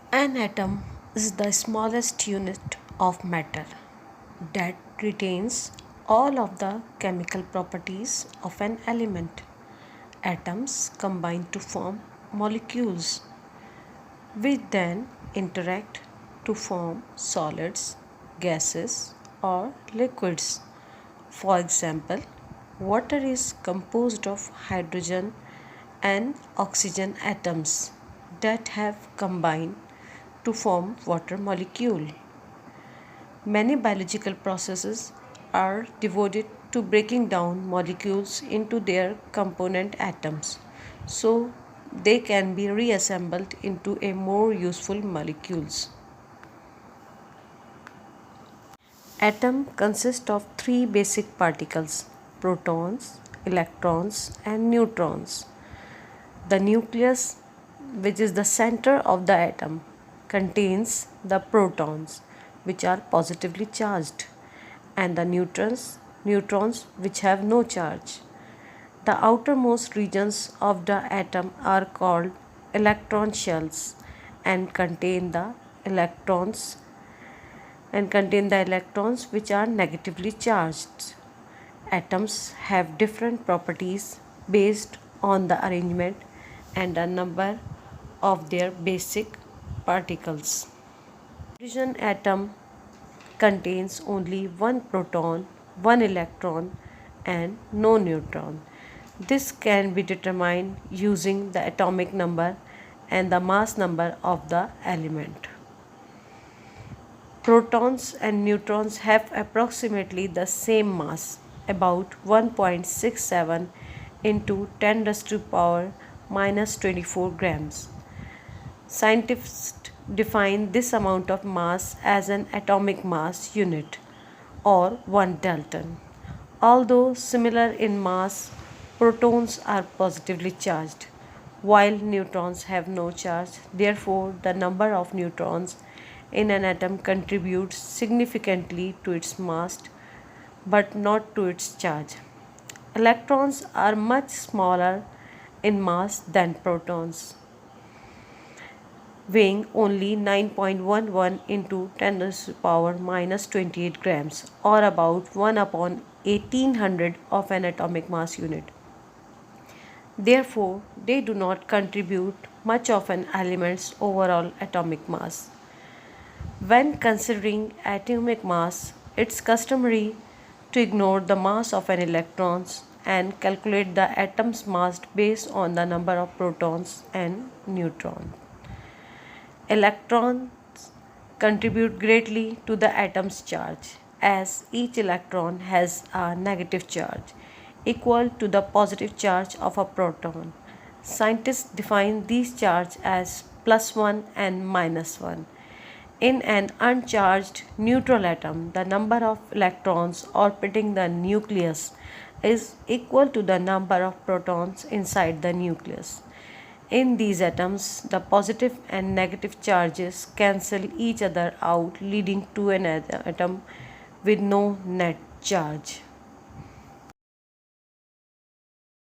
An atom is the smallest unit of matter that retains all of the chemical properties of an element. Atoms combine to form molecules which then interact to form solids, gases, or liquids. For example, water is composed of hydrogen and oxygen atoms that have combined to form water molecule. Many biological processes are devoted to breaking down molecules into their component atoms so they can be reassembled into a more useful molecules. Atom consists of three basic particles: protons, electrons, and neutrons. The nucleus, which is the center of the atom, contains the protons, which are positively charged, and the neutrons which have no charge. The outermost regions of the atom are called electron shells and contain the electrons which are negatively charged. Atoms have different properties based on the arrangement and the number of their basic particles. Hydrogen atom contains only one proton, one electron, and no neutron. This can be determined using the atomic number and the mass number of the element. Protons and neutrons have approximately the same mass, about 1.67 into 10 raised to power minus 24 grams. Scientists define this amount of mass as an atomic mass unit or 1 dalton. Although similar in mass, protons are positively charged while neutrons have no charge. Therefore, the number of neutrons in an atom contributes significantly to its mass but not to its charge. Electrons are much smaller in mass than protons, weighing only 9.11 into 10 raised to the power minus 28 grams, or about 1 upon 1800 of an atomic mass unit. Therefore, they do not contribute much of an element's overall atomic mass. When considering atomic mass, it's customary to ignore the mass of an electron and calculate the atom's mass based on the number of protons and neutrons. Electrons contribute greatly to the atom's charge, as each electron has a negative charge equal to the positive charge of a proton. Scientists define these charges as plus 1 and minus 1. In an uncharged neutral atom, the number of electrons orbiting the nucleus is equal to the number of protons inside the nucleus. In these atoms, the positive and negative charges cancel each other out, leading to an atom with no net charge.